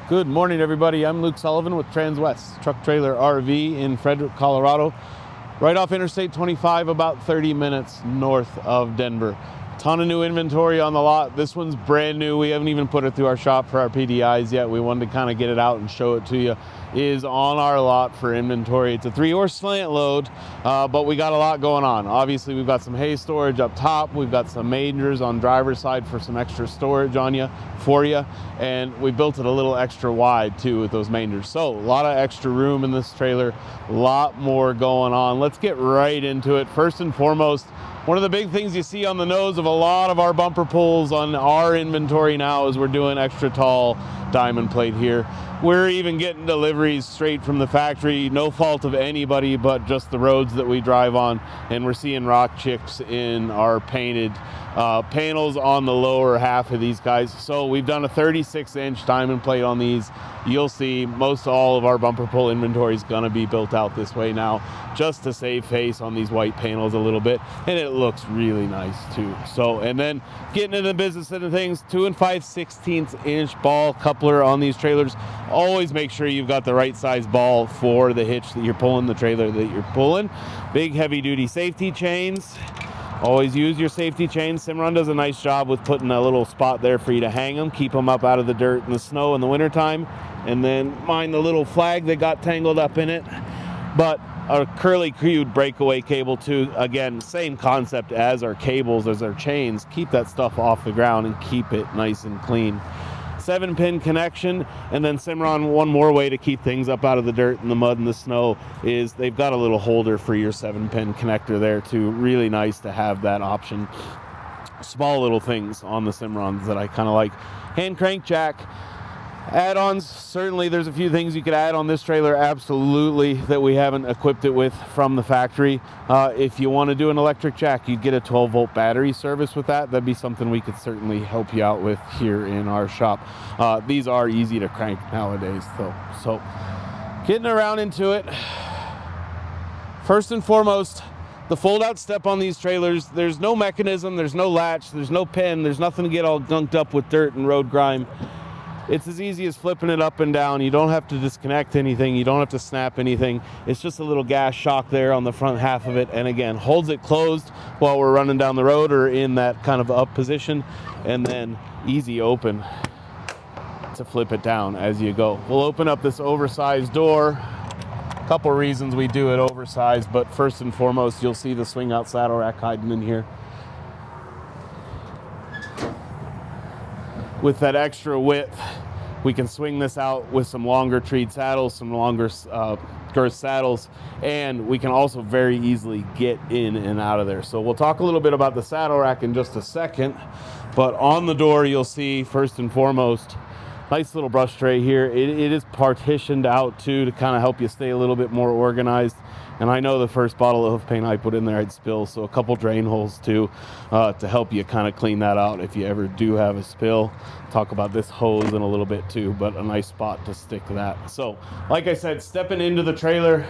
Good morning, everybody. I'm Luke Sullivan with Transwest Truck Trailer RV in Fredrick, Colorado. Right off Interstate 25, about 30 minutes north of Denver. Ton of new inventory on the lot. This one's brand new. We haven't even put it through our shop for our PDIs yet. We wanted to kind of get it out and show it to you. It is on our lot for inventory. It's a 3-horse slant load, but we got a lot going on. Obviously, we've got some hay storage up top. We've got some mangers on driver's side for some extra storage for you. And we built it a little extra wide too with those mangers. So a lot of extra room in this trailer, a lot more going on. Let's get right into it. First and foremost, one of the big things you see on the nose of a lot of our bumper pulls on our inventory now is we're doing extra tall diamond plate here. We're even getting deliveries straight from the factory, no fault of anybody but just the roads that we drive on, and we're seeing rock chips in our painted panels on the lower half of these guys. So we've done a 36-inch diamond plate on these. You'll see most all of our bumper pull inventory is going to be built out this way now, just to save face on these white panels a little bit, and it looks really nice too. So, and then getting into the business end of things, 2 5/16 inch ball coupler on these trailers. Always make sure you've got the right size ball for the hitch that you're pulling, the trailer that you're pulling. Big heavy duty safety chains. Always use your safety chains. Cimarron does a nice job with putting a little spot there for you to hang them, keep them up out of the dirt and the snow in the wintertime. And then mind the little flag that got tangled up in it. But a curly cued breakaway cable too. Again, same concept as our cables, as our chains. Keep that stuff off the ground and keep it nice and clean. 7-pin connection, and then Cimarron, one more way to keep things up out of the dirt and the mud and the snow is they've got a little holder for your 7-pin connector there too. Really nice to have that option. Small little things on the Cimarrons that I kind of like. Hand crank jack. Add-ons, certainly there's a few things you could add on this trailer, absolutely, that we haven't equipped it with from the factory. If you want to do an electric jack, you'd get a 12-volt battery service with that. That'd be something we could certainly help you out with here in our shop. These are easy to crank nowadays, though. So, getting around into it. First and foremost, the fold-out step on these trailers, there's no mechanism, there's no latch, there's no pin, there's nothing to get all gunked up with dirt and road grime. It's as easy as flipping it up and down. You don't have to disconnect anything. You don't have to snap anything. It's just a little gas shock there on the front half of it. And again, holds it closed while we're running down the road or in that kind of up position. And then easy open to flip it down as you go. We'll open up this oversized door. A couple reasons we do it oversized, but first and foremost, you'll see the swing out saddle rack hiding in here. With that extra width, we can swing this out with some longer treed saddles, some longer girth saddles, and we can also very easily get in and out of there. So we'll talk a little bit about the saddle rack in just a second, but on the door you'll see first and foremost, nice little brush tray here. It is partitioned out too to kind of help you stay a little bit more organized. And I know the first bottle of paint I put in there I'd spill, so a couple drain holes too to help you kind of clean that out if you ever do have a spill. Talk about this hose in a little bit too, but a nice spot to stick that. So, like I said, stepping into the trailer,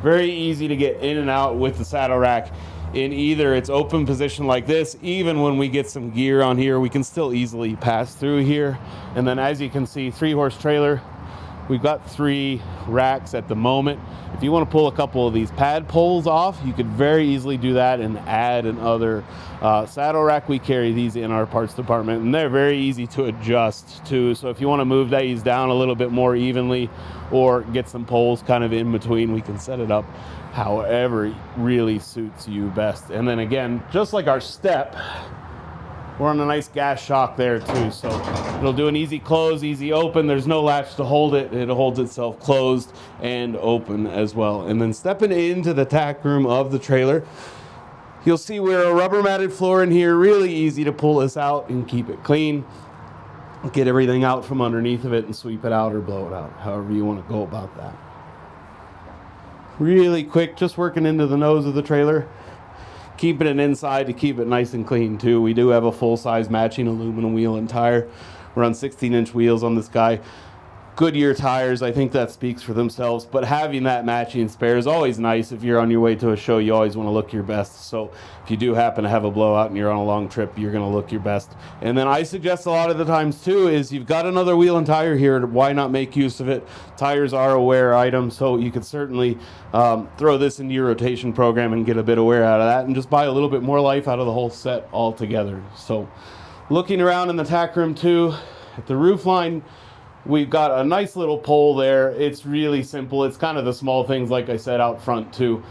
very easy to get in and out with the saddle rack in either its open position like this. Even when we get some gear on here, we can still easily pass through here. And then as you can see, 3-horse trailer. We've got 3 racks at the moment. If you want to pull a couple of these pad poles off, you could very easily do that and add another saddle rack. We carry these in our parts department, and they're very easy to adjust too. So if you want to move these down a little bit more evenly or get some poles kind of in between, we can set it up however really suits you best. And then again, just like our step, we're on a nice gas shock there too, so it'll do an easy close, easy open. There's no latch to hold it. It holds itself closed and open as well. And then stepping into the tack room of the trailer, you'll see we're a rubber matted floor in here. Really easy to pull this out and keep it clean. Get everything out from underneath of it and sweep it out or blow it out, however you want to go about that. Really quick, just working into the nose of the trailer. Keeping it inside to keep it nice and clean too. We do have a full-size matching aluminum wheel and tire. We're on 16-inch wheels on this guy. Goodyear tires, I think that speaks for themselves, but having that matching spare is always nice. If you're on your way to a show, you always want to look your best. So if you do happen to have a blowout and you're on a long trip, you're going to look your best. And then I suggest a lot of the times too is you've got another wheel and tire here, why not make use of it? Tires are a wear item, so you could certainly throw this into your rotation program and get a bit of wear out of that and just buy a little bit more life out of the whole set altogether. So looking around in the tack room too, at the roof line, we've got a nice little pole there. It's really simple. It's kind of the small things, like I said, out front too.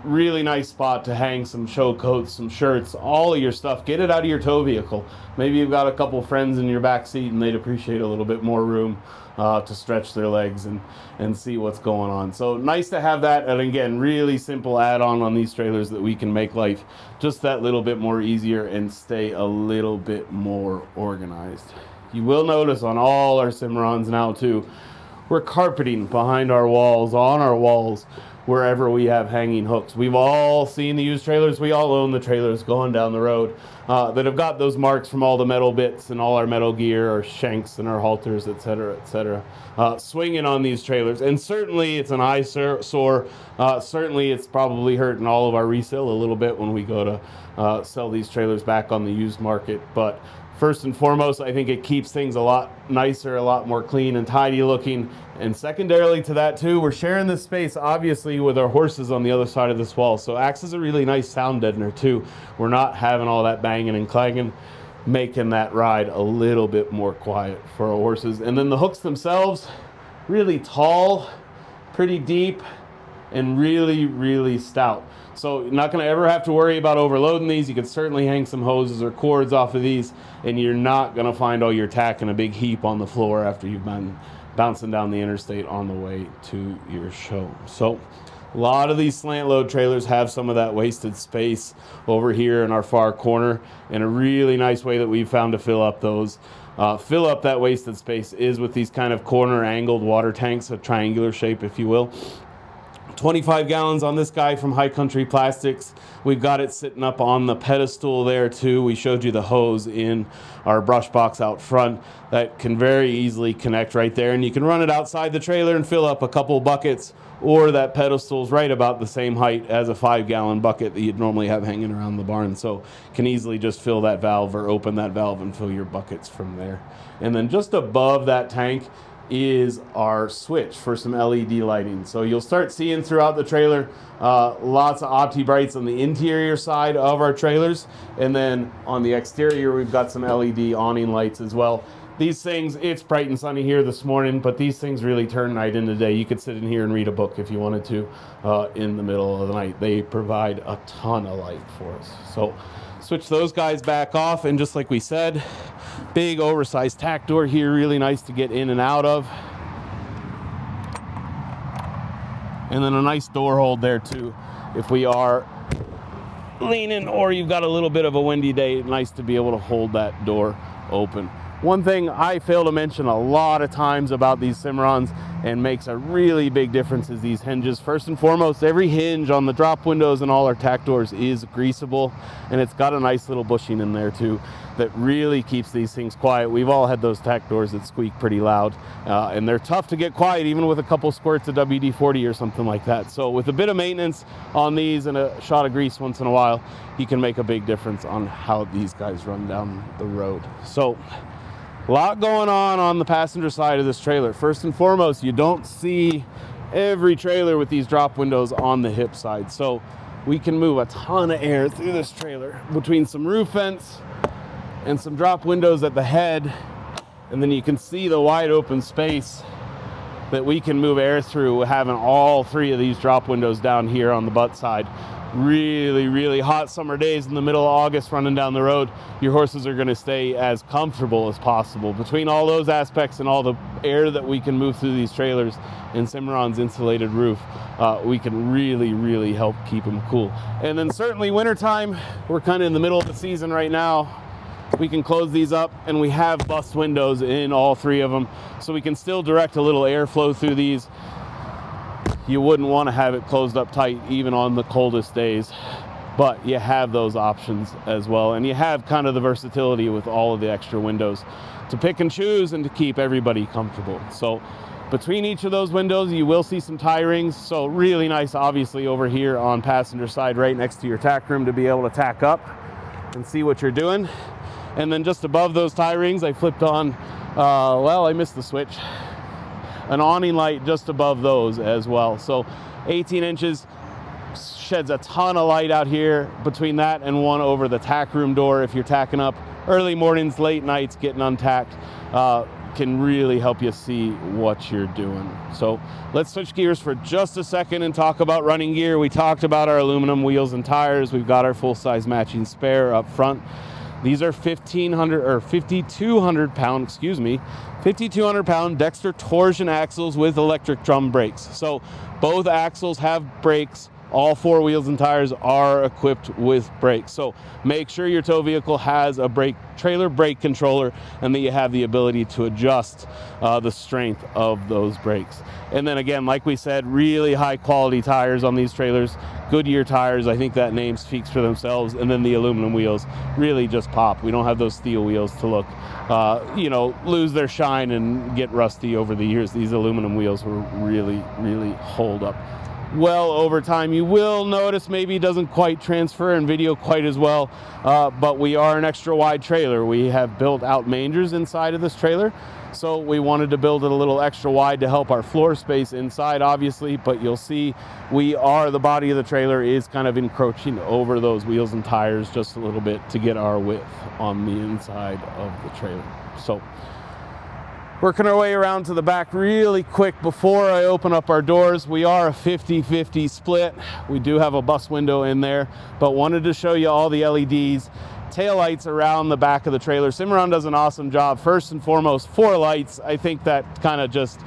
Really nice spot to hang some show coats, some shirts, all of your stuff. Get it out of your tow vehicle. Maybe you've got a couple friends in your back seat and they'd appreciate a little bit more room to stretch their legs and see what's going on. So nice to have that. And again, really simple add-on on these trailers that we can make life just that little bit more easier and stay a little bit more organized. You will notice on all our Cimarrons now too, we're carpeting behind our walls, on our walls, wherever we have hanging hooks. We've all seen the used trailers. We all own the trailers going down the road that have got those marks from all the metal bits and all our metal gear, our shanks and our halters, etc., etc. Swinging on these trailers. And certainly it's an eyesore. Certainly it's probably hurting all of our resale a little bit when we go to sell these trailers back on the used market. But first and foremost, I think it keeps things a lot nicer, a lot more clean and tidy looking. And secondarily to that too, we're sharing this space obviously with our horses on the other side of this wall. So acts as a really nice sound deadener too. We're not having all that banging and clanging, making that ride a little bit more quiet for our horses. And then the hooks themselves, really tall, pretty deep, and really, really stout. So you're not going to ever have to worry about overloading these. You can certainly hang some hoses or cords off of these, and you're not going to find all your tack in a big heap on the floor after you've been bouncing down the interstate on the way to your show. So a lot of these slant load trailers have some of that wasted space over here in our far corner, and a really nice way that we've found to fill up that wasted space is with these kind of corner angled water tanks, a triangular shape if you will. 25 gallons on this guy from High Country Plastics. We've got it sitting up on the pedestal there too. We showed you the hose in our brush box out front that can very easily connect right there, and you can run it outside the trailer and fill up a couple buckets, or that pedestal's right about the same height as a 5-gallon bucket that you'd normally have hanging around the barn, so can easily just fill that valve or open that valve and fill your buckets from there. And then just above that tank is our switch for some LED lighting. So you'll start seeing throughout the trailer lots of OptiBrights on the interior side of our trailers, and then on the exterior we've got some LED awning lights as well. These things, it's bright and sunny here this morning, but these things really turn night into day. You could sit in here and read a book if you wanted to in the middle of the night. They provide a ton of light for us. So switch those guys back off, and just like we said, big oversized tack door here, really nice to get in and out of. And then a nice door hold there too if we are leaning or you've got a little bit of a windy day. Nice to be able to hold that door open. One thing I fail to mention a lot of times about these Cimarrons and makes a really big difference is these hinges. First and foremost, every hinge on the drop windows and all our tack doors is greasable, and it's got a nice little bushing in there too that really keeps these things quiet. We've all had those tack doors that squeak pretty loud, and they're tough to get quiet even with a couple squirts of WD-40 or something like that. So with a bit of maintenance on these and a shot of grease once in a while, you can make a big difference on how these guys run down the road. So a lot going on the passenger side of this trailer. First and foremost, you don't see every trailer with these drop windows on the hip side. So we can move a ton of air through this trailer between some roof vents and some drop windows at the head. And then you can see the wide open space that we can move air through, having all three of these drop windows down here on the butt side. Really, really hot summer days in the middle of August running down the road, your horses are going to stay as comfortable as possible. Between all those aspects and all the air that we can move through these trailers and Cimarron's insulated roof, we can really, really help keep them cool. And then certainly wintertime, we're kind of in the middle of the season right now. We can close these up, and we have bust windows in all three of them, so we can still direct a little airflow through these. You wouldn't want to have it closed up tight even on the coldest days. but you have those options as well, and you have kind of the versatility with all of the extra windows to pick and choose and to keep everybody comfortable. So between each of those windows, you will see some tie rings. So really nice, obviously, over here on passenger side, right next to your tack room, to be able to tack up and see what you're doing. And then just above those tie rings, I flipped on, well, I missed the switch, an awning light just above those as well. So 18 inches, sheds a ton of light out here between that and one over the tack room door. If you're tacking up early mornings, late nights, getting untacked, can really help you see what you're doing. So let's switch gears for just a second and talk about running gear. We talked about our aluminum wheels and tires. We've got our full-size matching spare up front. These are 5,200 pound, 5,200 pound Dexter torsion axles with electric drum brakes. So both axles have brakes. All four wheels and tires are equipped with brakes. So make sure your tow vehicle has a trailer brake controller, and that you have the ability to adjust the strength of those brakes. And then again, like we said, really high quality tires on these trailers. Goodyear tires, I think that name speaks for themselves. And then the aluminum wheels really just pop. We don't have those steel wheels to look, lose their shine and get rusty over the years. These aluminum wheels will really, really hold up well over time. You will notice maybe it doesn't quite transfer in video quite as well, but we are an extra wide trailer. We have built out mangers inside of this trailer, so we wanted to build it a little extra wide to help our floor space inside, obviously. But you'll see the body of the trailer is kind of encroaching over those wheels and tires just a little bit to get our width on the inside of the trailer. So working our way around to the back really quick before I open up our doors. We are a 50-50 split. We do have a bus window in there, but wanted to show you all the LEDs, taillights around the back of the trailer. Cimarron does an awesome job. First and foremost, 4 lights. I think that kind of just,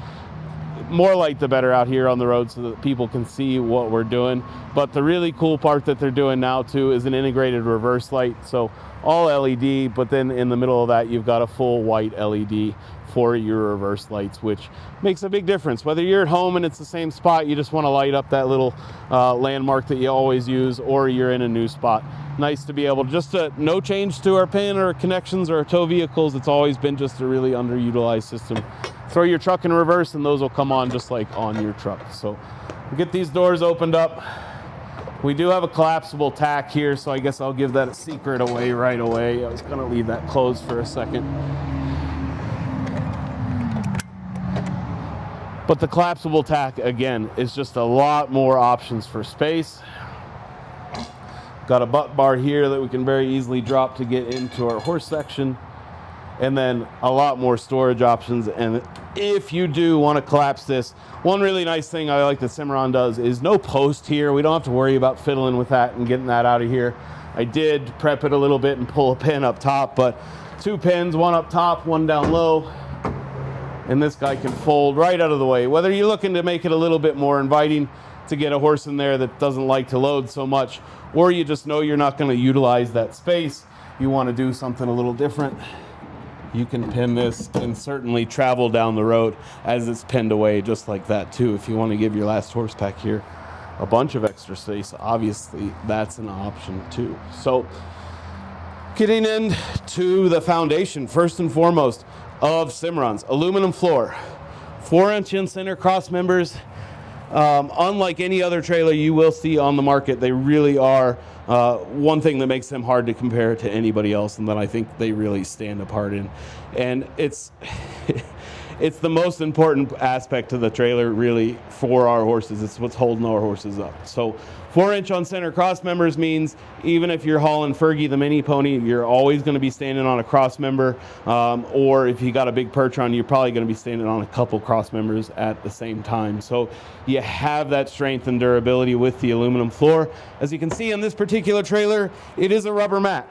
more light the better out here on the road so that people can see what we're doing. But the really cool part that they're doing now too is an integrated reverse light. So all LED, but then in the middle of that, you've got a full white LED for your reverse lights, which makes a big difference. Whether you're at home and it's the same spot, you just want to light up that little landmark that you always use, or you're in a new spot. Nice to be able to no change to our pin or connections or our tow vehicles. It's always been just a really underutilized system. Throw your truck in reverse and those will come on just like on your truck. So we'll get these doors opened up. We do have a collapsible tack here, so I guess I'll give that a secret away right away. I was gonna leave that closed for a second. But the collapsible tack, again, is just a lot more options for space. Got a butt bar here that we can very easily drop to get into our horse section. And then a lot more storage options. And if you do want to collapse this, one really nice thing I like that Cimarron does is no post here. We don't have to worry about fiddling with that and getting that out of here. I did prep it a little bit and pull a pin up top, but 2 pins, one up top, one down low. And this guy can fold right out of the way. Whether you're looking to make it a little bit more inviting to get a horse in there that doesn't like to load so much, or you just know you're not going to utilize that space, you want to do something a little different, you can pin this and certainly travel down the road as it's pinned away just like that too. If you want to give your last horse pack here a bunch of extra space, obviously that's an option too. So getting into the foundation, first and foremost, of Cimarron's aluminum floor, 4-inch in center cross members. Unlike any other trailer you will see on the market, they really are one thing that makes them hard to compare to anybody else, and that I think they really stand apart in. And it's it's the most important aspect of the trailer really for our horses. It's what's holding our horses up. So 4-inch on center cross members means even if you're hauling Fergie the mini pony, you're always going to be standing on a cross member, or if you got a big perch on, you're probably going to be standing on a couple cross members at the same time. So you have that strength and durability with the aluminum floor. As you can see on this particular trailer, it is a rubber mat.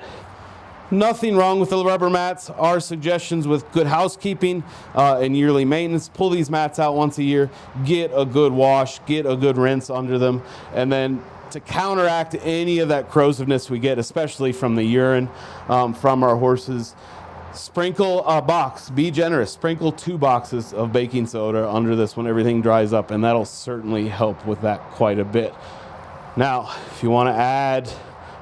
Nothing wrong with the rubber mats. Our suggestions with good housekeeping and yearly maintenance: pull these mats out once a year, get a good wash, get a good rinse under them, and then to counteract any of that corrosiveness we get, especially from the urine from our horses, sprinkle a box. Be generous. Sprinkle 2 boxes of baking soda under this when everything dries up, and that'll certainly help with that quite a bit. Now, if you want to add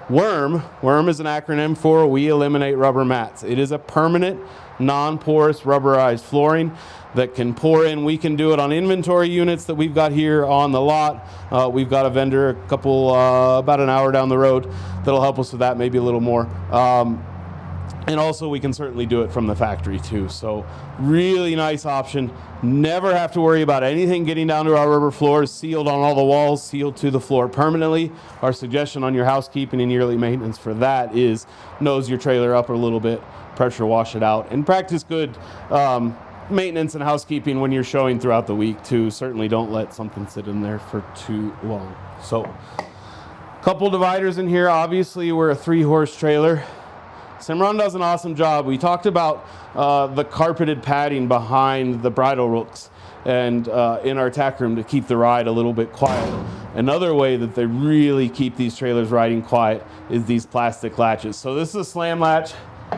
WORM is an acronym for We Eliminate Rubber Mats. It is a permanent, non-porous, rubberized flooring that can pour in. We can do it on inventory units that we've got here on the lot. We've got a vendor about an hour down the road that'll help us with that, maybe a little more. And also we can certainly do it from the factory too. So really nice option. Never have to worry about anything getting down to our rubber floors, sealed on all the walls, sealed to the floor permanently. Our suggestion on your housekeeping and yearly maintenance for that is nose your trailer up a little bit, pressure wash it out, and practice good maintenance and housekeeping when you're showing throughout the week too. Certainly don't let something sit in there for too long. So couple dividers in here. Obviously we're a 3-horse trailer. Cimarron does an awesome job. We talked about the carpeted padding behind the bridle hooks and in our tack room to keep the ride a little bit quiet. Another way that they really keep these trailers riding quiet is these plastic latches. So this is a slam latch.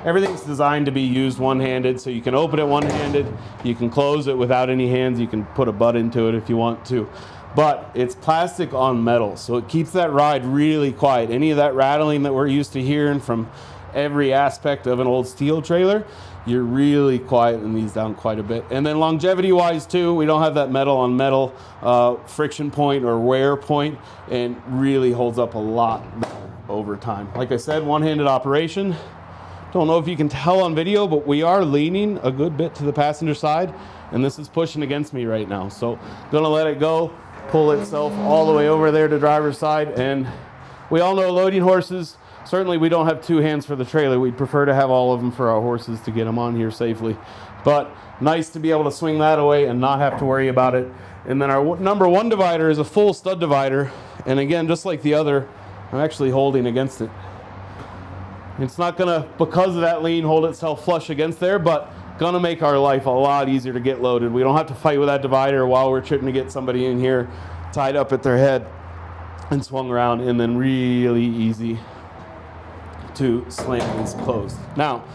Everything's designed to be used one-handed, so you can open it one-handed, you can close it without any hands, you can put a butt into it if you want to. But it's plastic on metal, so it keeps that ride really quiet. Any of that rattling that we're used to hearing from every aspect of an old steel trailer, you're really quieting these down quite a bit. And then longevity wise too, we don't have that metal on metal friction point or wear point, and really holds up a lot over time. Like I said, one-handed operation. Don't know if you can tell on video, but we are leaning a good bit to the passenger side, and this is pushing against me right now. So gonna let it go, pull itself all the way over there to driver's side. And we all know loading horses, certainly we don't have 2 hands for the trailer. We'd prefer to have all of them for our horses to get them on here safely. But nice to be able to swing that away and not have to worry about it. And then our number 1 divider is a full stud divider. And again, just like the other, I'm actually holding against it. It's not gonna, because of that lean, hold itself flush against there, but gonna make our life a lot easier to get loaded. We don't have to fight with that divider while we're trying to get somebody in here tied up at their head and swung around, and then really easy to slam these closed. Now,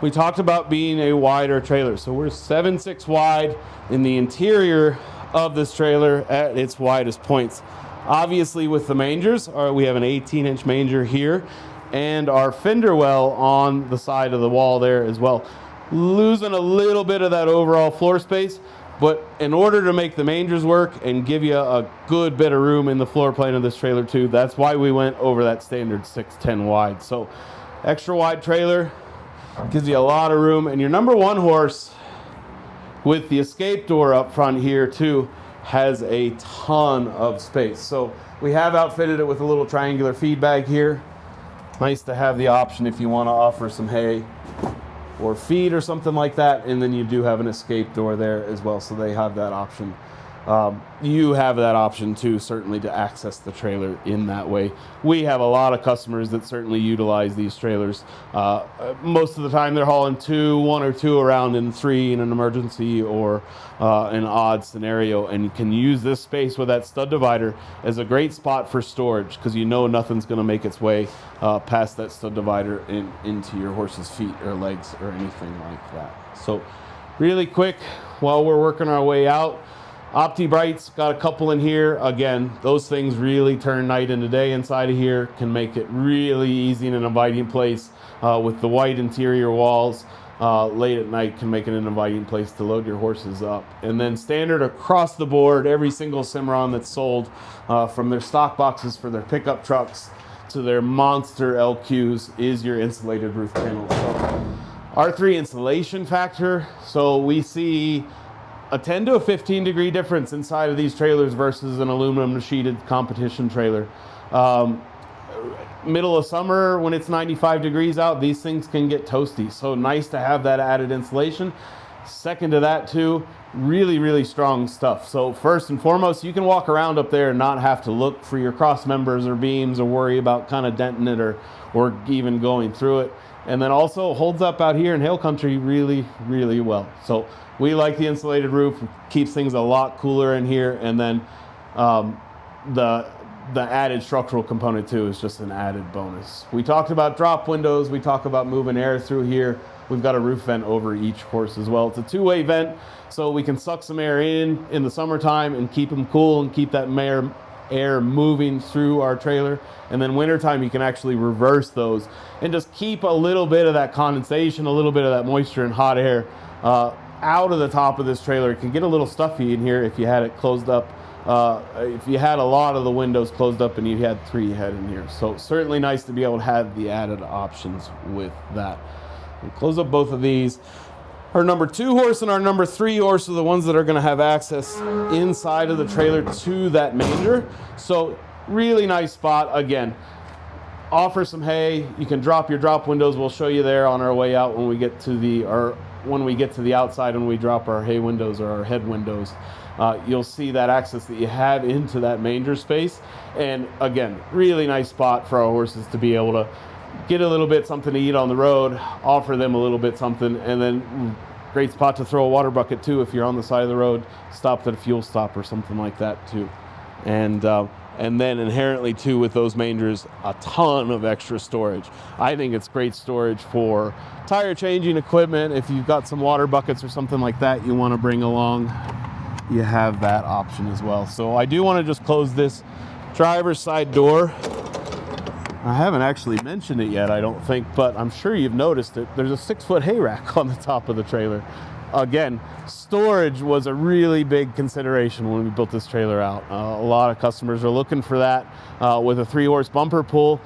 we talked about being a wider trailer. So we're 7'6" wide in the interior of this trailer at its widest points. Obviously with the mangers, we have an 18-inch manger here, and our fender well on the side of the wall there as well. Losing a little bit of that overall floor space, but in order to make the mangers work and give you a good bit of room in the floor plane of this trailer too, that's why we went over that standard 6'10" wide. So extra wide trailer gives you a lot of room, and your number 1 horse with the escape door up front here too has a ton of space. So we have outfitted it with a little triangular feed bag here. Nice to have the option if you want to offer some hay or feed or something like that, and then you do have an escape door there as well, so they have that option. You have that option too, certainly, to access the trailer in that way. We have a lot of customers that certainly utilize these trailers. Most of the time they're hauling 1 or 2 around in 3 in an emergency or an odd scenario, and can use this space with that stud divider as a great spot for storage, because you know nothing's going to make its way past that stud divider into your horse's feet or legs or anything like that. So really quick, while we're working our way out, Opti-Brights, got a couple in here. Again, those things really turn night into day inside of here, can make it really easy and an inviting place with the white interior walls. Late at night can make it an inviting place to load your horses up. And then standard across the board, every single Cimarron that's sold, from their stock boxes for their pickup trucks to their monster LQs, is your insulated roof panel. So R3 insulation factor, so we see a 10 to a 15 degree difference inside of these trailers versus an aluminum sheeted competition trailer. Middle of summer when it's 95 degrees out, these things can get toasty. So nice to have that added insulation. Second to that too, really strong stuff. So first and foremost, you can walk around up there and not have to look for your cross members or beams or worry about kind of denting it or even going through it. And then also holds up out here in Hail Country really well. So we like the insulated roof, keeps things a lot cooler in here. And then the added structural component too is just an added bonus. We talked about drop windows, we talk about moving air through here. We've got a roof vent over each horse as well. It's a 2-way vent, so we can suck some air in the summertime and keep them cool and keep that air moving through our trailer. And then wintertime, you can actually reverse those and just keep a little bit of that condensation, a little bit of that moisture and hot air out of the top of this trailer. It can get a little stuffy in here if you had it closed up. If you had a lot of the windows closed up and you had 3 head in here. So certainly nice to be able to have the added options with that. We'll close up both of these. Our number 2 horse and our number 3 horse are the ones that are going to have access inside of the trailer to that manger. So really nice spot. Again, offer some hay. You can drop your drop windows. We'll show you there on our way out when we get to the outside and we drop our hay windows or our head windows. You'll see that access that you have into that manger space. And again, really nice spot for our horses to be able to get a little bit something to eat on the road, offer them a little bit something, and then great spot to throw a water bucket too if you're on the side of the road, stopped at a fuel stop or something like that too. And then inherently too with those mangers, a ton of extra storage. I think it's great storage for tire changing equipment. If you've got some water buckets or something like that you want to bring along, you have that option as well. So I do want to just close this driver's side door. I haven't actually mentioned it yet, I don't think, but I'm sure you've noticed it. There's a 6-foot hay rack on the top of the trailer. Again, storage was a really big consideration when we built this trailer out. A lot of customers are looking for that. With a 3-horse bumper pull,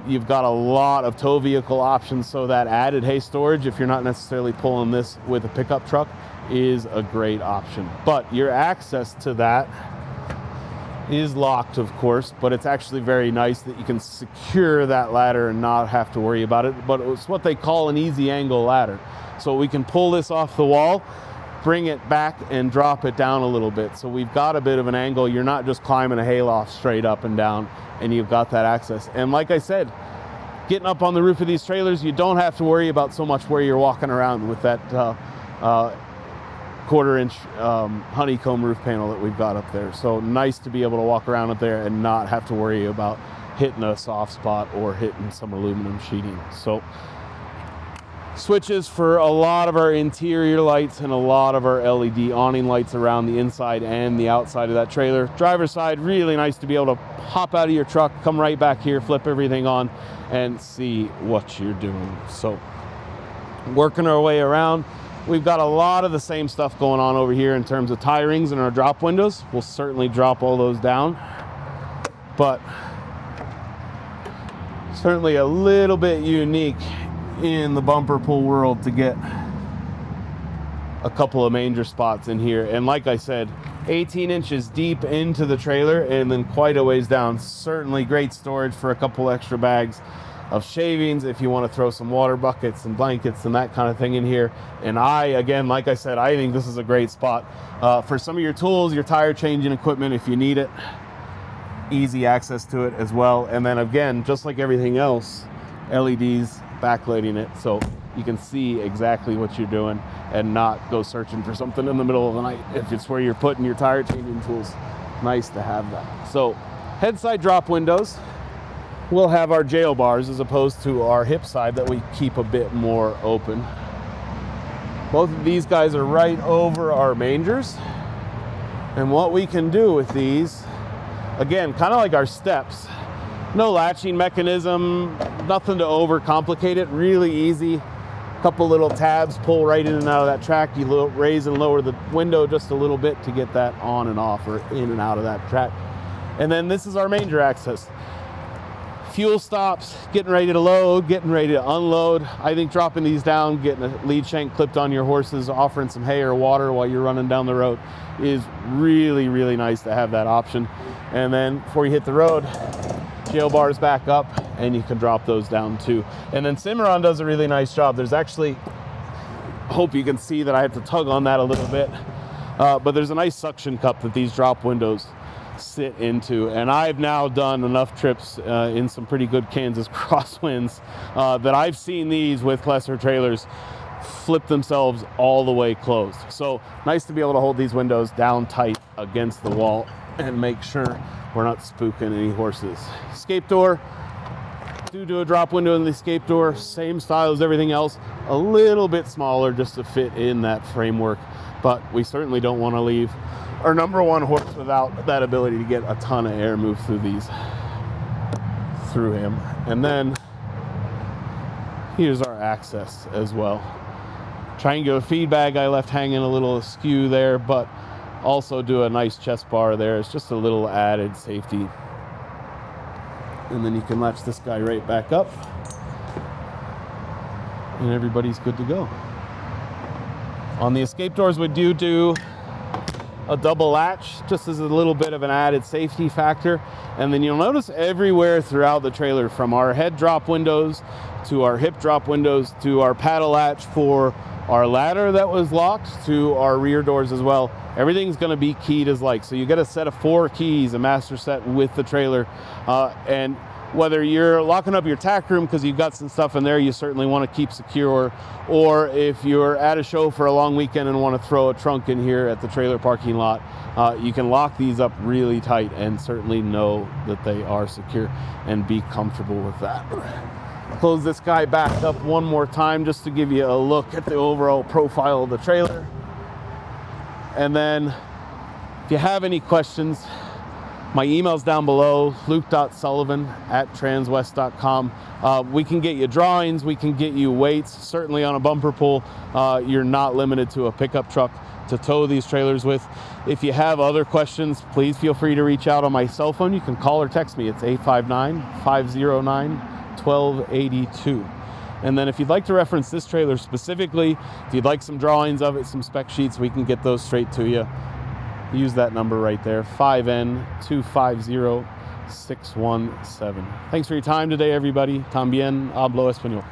you've got a lot of tow vehicle options, so that added hay storage, if you're not necessarily pulling this with a pickup truck, is a great option. But your access to that is locked, of course, but it's actually very nice that you can secure that ladder and not have to worry about it. But it's what they call an easy angle ladder. So we can pull this off the wall, bring it back and drop it down a little bit. So we've got a bit of an angle. You're not just climbing a hayloft straight up and down, and you've got that access. And like I said, getting up on the roof of these trailers, you don't have to worry about so much where you're walking around with that 1/4-inch honeycomb roof panel that we've got up there. So nice to be able to walk around up there and not have to worry about hitting a soft spot or hitting some aluminum sheeting. So switches for a lot of our interior lights and a lot of our LED awning lights around the inside and the outside of that trailer. Driver's side, really nice to be able to hop out of your truck, come right back here, flip everything on and see what you're doing. So working our way around, we've got a lot of the same stuff going on over here in terms of tie rings and our drop windows. We'll certainly drop all those down, but certainly a little bit unique in the bumper pull world to get a couple of manger spots in here. And like I said, 18 inches deep into the trailer and then quite a ways down. Certainly great storage for a couple extra bags of shavings if you want to throw some water buckets and blankets and that kind of thing in here. And again, like I said, I think this is a great spot for some of your tools, your tire changing equipment if you need it. Easy access to it as well. And then again, just like everything else, LEDs backlighting it so you can see exactly what you're doing and not go searching for something in the middle of the night if it's where you're putting your tire changing tools. Nice to have that. So head side drop windows, we'll have our jail bars as opposed to our hip side that we keep a bit more open. Both of these guys are right over our mangers. And what we can do with these, again, kind of like our steps, no latching mechanism, nothing to overcomplicate it, really easy. Couple little tabs, pull right in and out of that track. You raise and lower the window just a little bit to get that on and off or in and out of that track. And then this is our manger access. Fuel stops, getting ready to load, getting ready to unload. I think dropping these down, getting a lead shank clipped on your horses, offering some hay or water while you're running down the road is really, really nice to have that option. And then before you hit the road, jail bars back up and you can drop those down too. And then Cimarron does a really nice job. There's actually, I hope you can see that I have to tug on that a little bit, but there's a nice suction cup that these drop windows sit into. And I've now done enough trips in some pretty good Kansas crosswinds that I've seen these with lesser trailers flip themselves all the way closed. So nice to be able to hold these windows down tight against the wall and make sure we're not spooking any horses. Escape door, do a drop window in the escape door, same style as everything else, a little bit smaller just to fit in that framework. But we certainly don't want to leave our number one horse without that ability to get a ton of air move through him. And then here's our access as well. Triangular feed bag I left hanging a little askew there, but also do a nice chest bar there. It's just a little added safety. And then you can latch this guy right back up and everybody's good to go. On the escape doors, we do a double latch just as a little bit of an added safety factor. And then you'll notice everywhere throughout the trailer, from our head drop windows to our hip drop windows to our paddle latch for our ladder that was locked to our rear doors as well, everything's going to be keyed as like. So you get a set of 4 keys, a master set with the trailer. And whether you're locking up your tack room because you've got some stuff in there you certainly want to keep secure, or if you're at a show for a long weekend and want to throw a trunk in here at the trailer parking lot, you can lock these up really tight and certainly know that they are secure and be comfortable with that. Close this guy back up one more time just to give you a look at the overall profile of the trailer. And then if you have any questions, my email's down below, luke.sullivan@transwest.com. We can get you drawings, we can get you weights, certainly on a bumper pull. You're not limited to a pickup truck to tow these trailers with. If you have other questions, please feel free to reach out on my cell phone. You can call or text me. It's 859-509-1282. And then if you'd like to reference this trailer specifically, if you'd like some drawings of it, some spec sheets, we can get those straight to you. Use that number right there, 5N250-617. Thanks for your time today, everybody. También hablo español.